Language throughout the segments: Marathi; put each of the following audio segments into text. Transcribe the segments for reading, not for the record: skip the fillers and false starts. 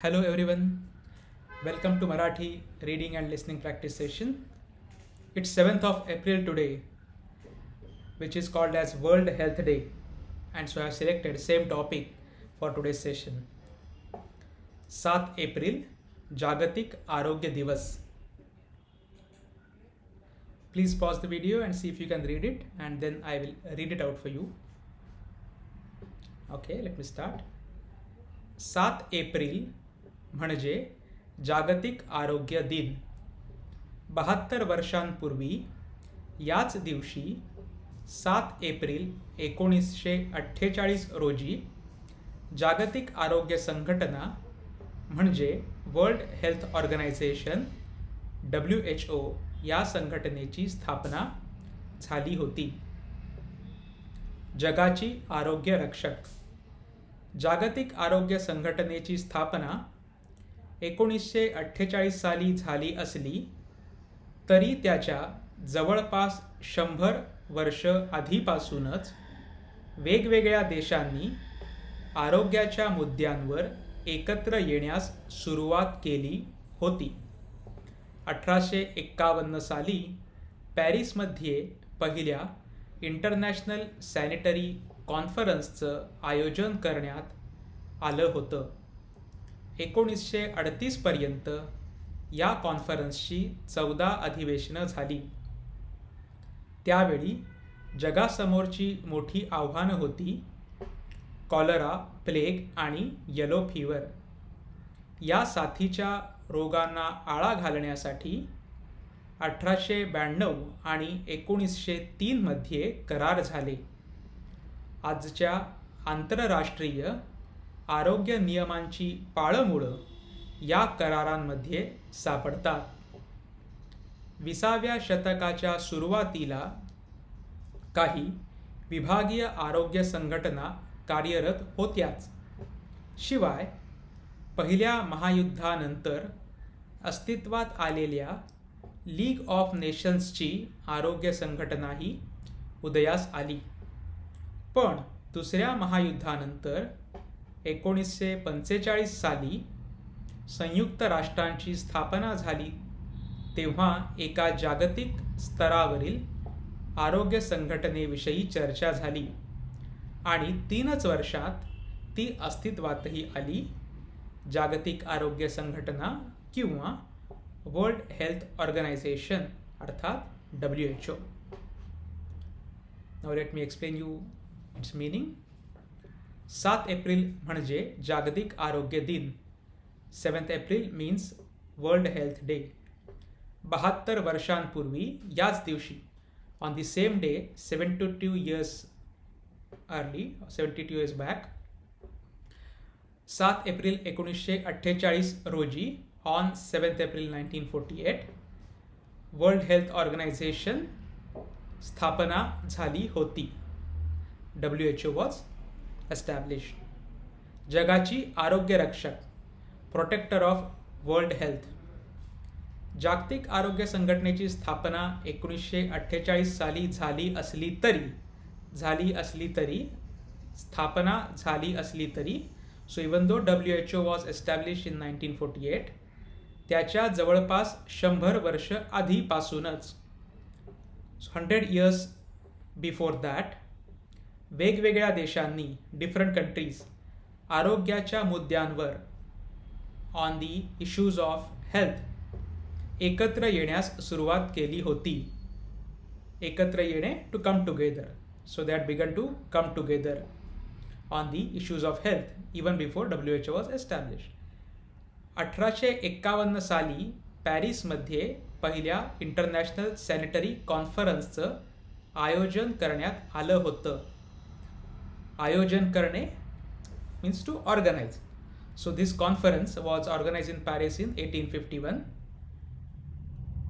Hello everyone, welcome to Marathi reading and listening practice session. It's 7th of April today, which is called as World Health Day, and so I have selected same topic for today's session. 7 April जागतिक आरोग्य दिवस. Please pause the video and see if you can read it, and then I will read it out for you. Okay, let me start. 7 April म्हणजे जागतिक आरोग्य दिन. 72 वर्षांपूर्वी याच दिवशी 7 एप्रिल 1948 रोजी जागतिक आरोग्य संघटना म्हणजे वर्ल्ड हेल्थ ऑर्गनायझेशन WHO या संघटनेची स्थापना झाली होती. जगाची आरोग्य रक्षक. जागतिक आरोग्य संघटनेची स्थापना 1948 साली झाली असली तरी त्याच्या जवळपास 100 वर्ष आधीपासूनच वेगवेगळ्या देशांनी आरोग्याच्या मुद्द्यांवर एकत्र येण्यास सुरुवात केली होती. 1851 साली पॅरिसमध्ये पहिल्या इंटरनॅशनल सॅनिटरी कॉन्फरन्सचं आयोजन करण्यात आलं होतं. 1938 पर्यंत या कॉन्फरन्सची 14 अधिवेशनं झाली. त्यावेळी जगासमोरची मोठी आव्हानं होती कॉलरा, प्लेग आणि येलो फीवर. या साथीच्या रोगांना आळा घालण्यासाठी 1892 आणि 1903 मध्ये करार झाले. आजच्या आंतरराष्ट्रीय आरोग्य नियमांची पाळंमुळं या करारांमध्ये सापडतात. 20व्या शतकाच्या सुरुवातीला काही विभागीय आरोग्य संघटना कार्यरत होत्याच. शिवाय पहिल्या महायुद्धानंतर अस्तित्वात आलेल्या लीग ऑफ नेशन्सची आरोग्य संघटनाही उदयास आली. पण दुसऱ्या महायुद्धानंतर 1945 साली संयुक्त राष्ट्रांची स्थापना झाली तेव्हा एका जागतिक स्तरावरील आरोग्य संघटनेविषयी चर्चा झाली आणि 3च वर्षात ती अस्तित्वातही आली. जागतिक आरोग्य संघटना किंवा वर्ल्ड हेल्थ ऑर्गनायझेशन अर्थात WHO. Now let me explain you its meaning. 7 April म्हणजे जागतिक आरोग्य दिन. 7th April means world health day. 72 वर्षांपूर्वी याच दिवशी on the same day 72 years early, 72 years back, 7 April 1948 रोजी on 7th April 1948 world health organization स्थापना झाली होती. WHO was established. जगाची आरोग्य रक्षक, प्रोटेक्टर ऑफ वर्ल्ड हेल्थ. जागतिक आरोग्य संघटनेची स्थापना 1948 साली झाली असली तरी so even though WHO was establish in 1948 त्याच्या जवळपास 100 वर्ष आधीपासूनच 100 years बिफोर दॅट वेगवेगळ्या देशांनी डिफरंट कंट्रीज आरोग्याच्या मुद्द्यांवर on the issues of health एकत्र येण्यास सुरुवात केली होती. एकत्र येणे to come together. So that began to come together on the issues of health even before WHO was establish. 1851 साली पॅरिसमध्ये पहिल्या इंटरनॅशनल सॅनिटरी कॉन्फरन्सचं आयोजन करण्यात आलं होतं. आयोजन करणे means to organize. So this conference was organized in Paris in 1851.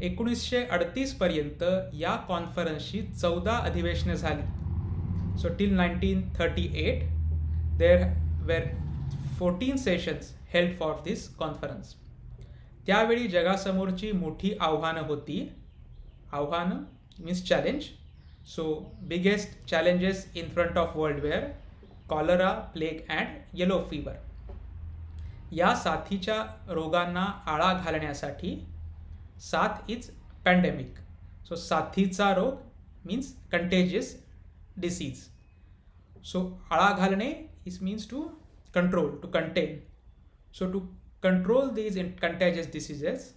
1938 पर्यंत या कॉन्फरन्सची 14 अधिवेशने झाली. So till 1938 there were 14 sessions held for this conference. त्यावेळी जगासमोरची मोठी आव्हानं होती. आव्हानं means challenge. So biggest challenges in front of world were cholera, plague and yellow fever. या साथीच्या रोगांना आळा घालण्यासाठी, साथ इज पॅन्डेमिक. सो साथीचा रोग मीन्स कंटेजियस डिसीज. सो आळा घालणे is means to control, to contain. So to control these contagious diseases,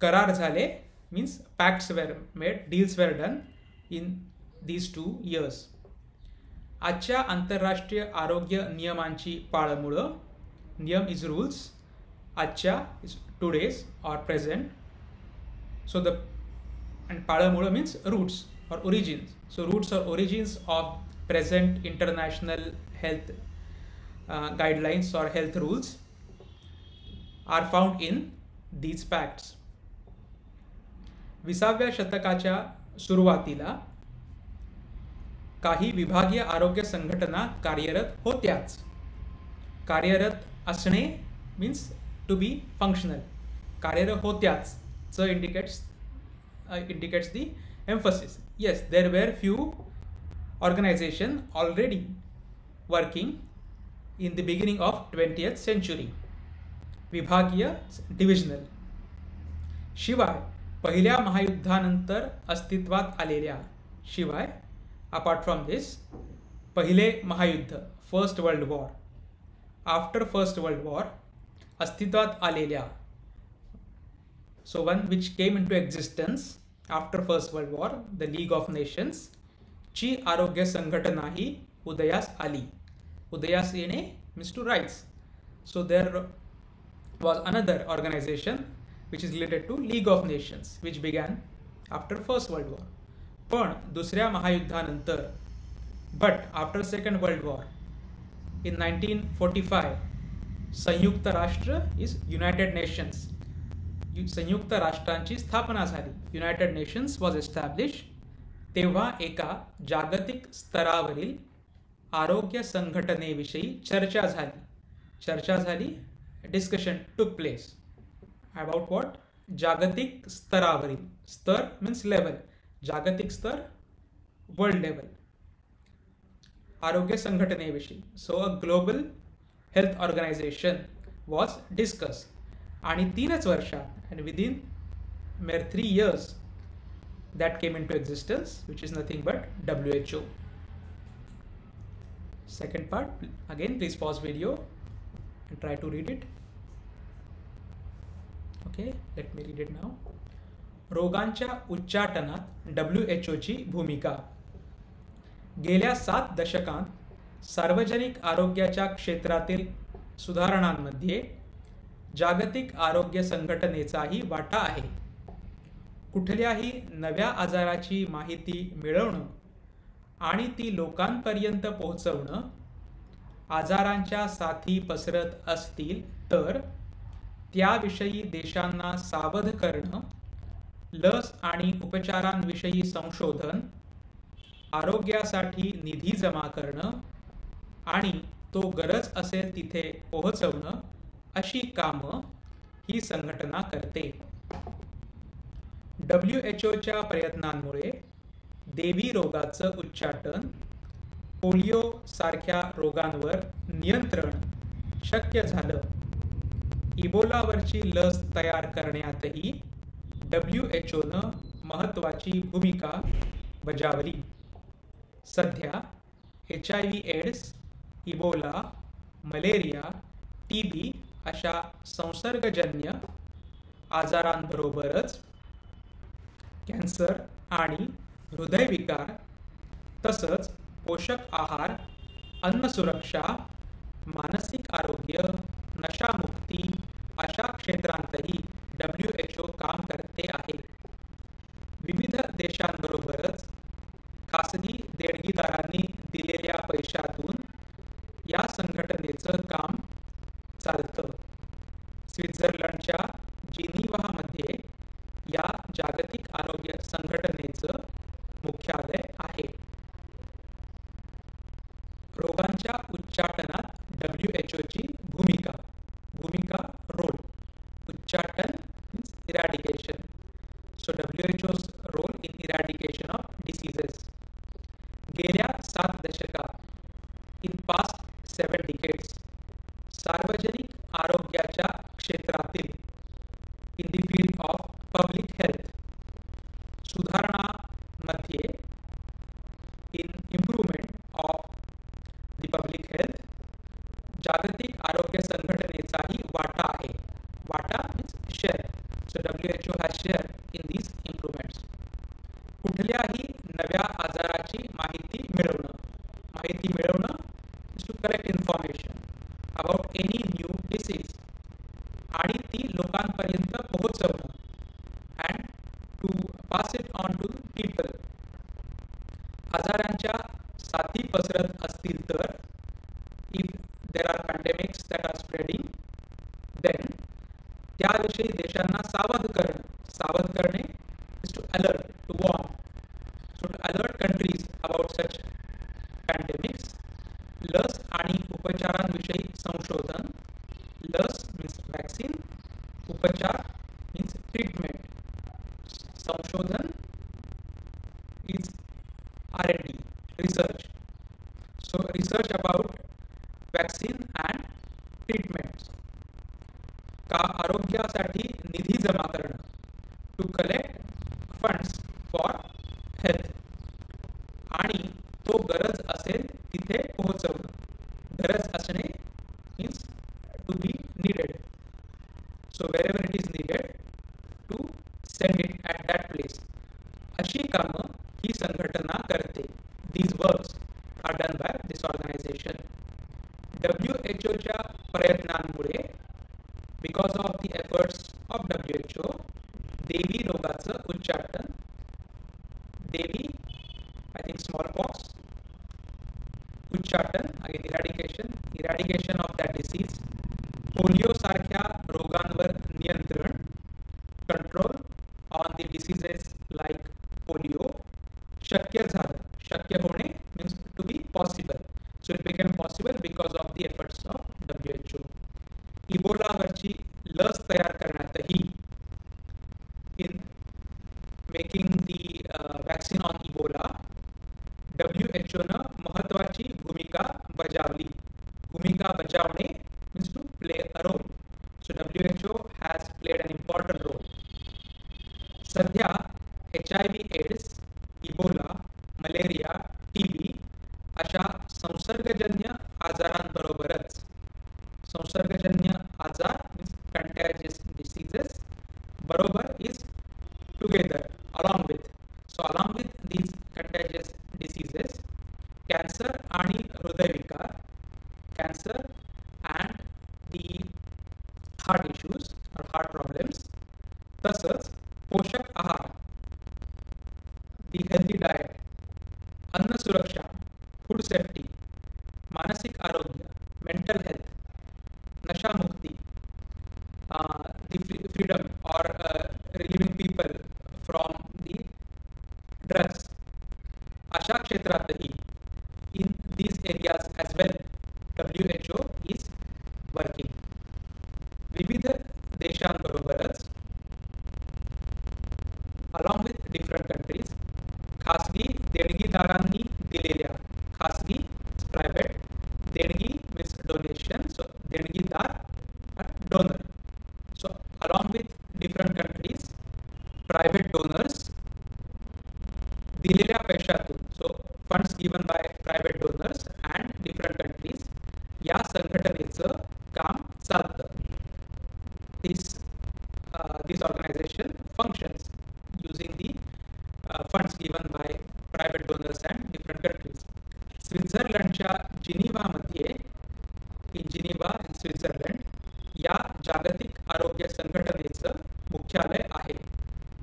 करार झाले means pacts were made, deals were done in these 2 years. आजच्या आंतरराष्ट्रीय आरोग्य नियमांची पाळंमुळं, नियम इज रूल्स, आजच्या is today's or present. So the आणि पाळंमुळं means roots or origins. So roots or origins of present international health guidelines or health rules are found in these pacts. 20व्या शतकाच्या सुरुवातीला काही विभागीय आरोग्य संघटना कार्यरत होत्याच. कार्यरत असणे मीन्स टू बी फंक्शनल. कार्यरत होत्याच च indicates the emphasis. Yes, there were few organizations already working in the beginning of 20th century. विभागीय, डिव्हिजनल. शिवाय पहिल्या महायुद्धानंतर अस्तित्वात आलेल्या, शिवाय अपार्ट फ्रॉम दिस, पहिले महायुद्ध, first world war, after first world war अस्तित्वात आलेल्या, so one which came in to existence after first world war, the league of nations ची आरोग्य संघटनाही उदयास आली. उदयास येणे means to rise. So there was another organization which is related to League of Nations, which began after First World War. पण दुसऱ्या महायुद्धानंतर, but after Second World War, in 1945, संयुक्त राष्ट्र is United Nations. संयुक्त राष्ट्रांची स्थापना झाली. United Nations was established. तेव्हा एका जागतिक स्तरावरील आरोग्य संघटनेविषयी चर्चा झाली. Discussion took place. About what? जागतिक स्तरावरील. स्तर means level. जागतिक स्तर, वर्ल्ड लेवल. आरोग्य संघटनेविषयी. So a global health organization was discuss. आणि 3च वर्षात, and within mere 3 years, that came into existence, which is nothing but WHO. Second part, again please pause video and try to read it. Okay, let me read it now. रोगांच्या उच्चाटनात WHOची भूमिका. गेल्या 7 दशकांत सार्वजनिक आरोग्याच्या क्षेत्रातील सुधारणांमध्ये जागतिक आरोग्य संघटनेचाही वाटा आहे. कुठल्याही नव्या आजाराची माहिती मिळवणं आणि ती लोकांपर्यंत पोहोचवणं, आजारांच्या साथी पसरत असतील तर त्याविषयी देशांना सावध करणं, लस आणि उपचारांविषयी संशोधन, आरोग्यासाठी निधी जमा करणं आणि तो गरज असेल तिथे पोहोचवणं अशी कामं ही संघटना करते. WHOच्या प्रयत्नांमुळे देवी रोगाचं उच्चाटन, पोलिओ सारख्या रोगांवर नियंत्रण शक्य झालं. इबोलावरची लस तयार करण्यातही WHOनं महत्त्वाची भूमिका बजावली. सध्या HIV AIDS, Ebola, malaria, TB अशा संसर्गजन्य आजारांबरोबरच कॅन्सर आणि हृदयविकार, तसंच पोषक आहार, अन्न सुरक्षा, मानसिक आरोग्य, नशामुक्ती अशा क्षेत्रांतही WHO काम करते आहे. विविध देशांबरोबरच खासगी देणगीदारांनी दिलेल्या पैशातून या संघटनेचं काम चालतं. स्वित्झर्लंडच्या जिनिव्हामध्ये या जागतिक आरोग्य संघटनेचं मुख्यालय आहे. रोगांच्या उच्चाटनात WHOची भूमिका. रोल. उच्चाटन means eradication. So WHO's role in eradication of diseases. गेल्या 7 दशकात, in past 7 decades, सार्वजनिक क्षेत्रातील in the field of public health सुधारणांमध्ये in improvement of the public health जागतिक आरोग्य संघटनेचाही वाटा आहे. वाटा means share. So WHO has share in these improvements. कुठल्याही नव्या आजाराची माहिती मिळवणं is to collect information about any new disease आणि ती लोकांपर्यंत पोहोचवणं and to pass it on to people. आजारांच्या साथी पसरत असतील तर if there are pandemics that are spreading then त्याविषयी देशांना सावध करणे is to alert, to warn. So to alert countries about such pandemics. लस आणि उपचारांविषयी संशोधन. लस मीन्स वॅक्सिन, उपचार मीन्स ट्रीटमेंट. संशोधन is R&D, research. So research about vaccine and treatments. का आरोग्यासाठी निधी जमा करणं. To collect funds for health. आणि तो गरज असेल तिथे पोहोचवणं. गरज असणे means to be needed. So wherever it is needed to send it at that place. अशी कामं ही संघटना करते. These works are done by this organization. WHOच्या प्रयत्नांमुळे because of the efforts of WHO देवी रोगाचं उच्चाटन. देवी I think smallpox. उच्चाटन again eradication of that disease. Polio सारख्या रोगांवर नियंत्रण. Control on the diseases like polio. शक्य होणे means to be possible. So it became possible because of the efforts of WHO. इबोलावरची लस तयार करण्यातही in making the vaccine on Ebola WHO न महत्वाची भूमिका बजावली. भूमिका बजावणे means to play a role. So WHO has played an important role. सध्या HIV AIDS, Ebola, malaria, TB अशा संसर्गजन्य आजारांबरोबरच संसर्गजन्य आजार मीन्स कंटॅजियस डिसीजेस बरोबर is together along with these contagious diseases cancer आणि हृदयविकार. Cancer and the heart issues or heart problems. तसंच पोषक आहार, दी हेल्दी डाएट, अन्न सुरक्षा, फूड सेफ्टी, मानसिक आरोग्य, मेंटल हेल्थ, नशामुक्ती, the freedom or relieving people from the drugs अशा क्षेत्रातही in these areas as well WHO is working. विविध देशांबरोबरच अलॉंग विथ डिफरंट कंट्रीज खासगी देणगीदारांनी दिलेल्या खासगी प्रायव्हेट देणगी मीन्स डोनेशन. सो देणगीदार donor. So along with different countries private donors दिलेल्या पैशातून. So funds given by private donors and different countries या संघटनेचं काम चालतं. This organization functions using the funds given by private donors and different countries. स्वित्झर्लंडच्या जिनिव्हामध्ये इन जिनिव्हा इन स्वित्झर्लंड या जागतिक आरोग्य संघटनेचं मुख्यालय आहे.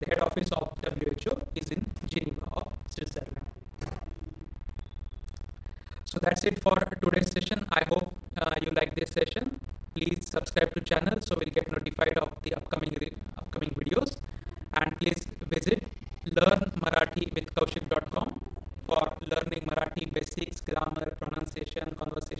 The head office of WHO is in Geneva of Switzerland. So that's it for today's session. I hope you like this session. Please subscribe to channel so we'll get notified of the upcoming videos. And please visit learnmarathivithkaushik.com for learning Marathi basics, grammar, pronunciation, conversation.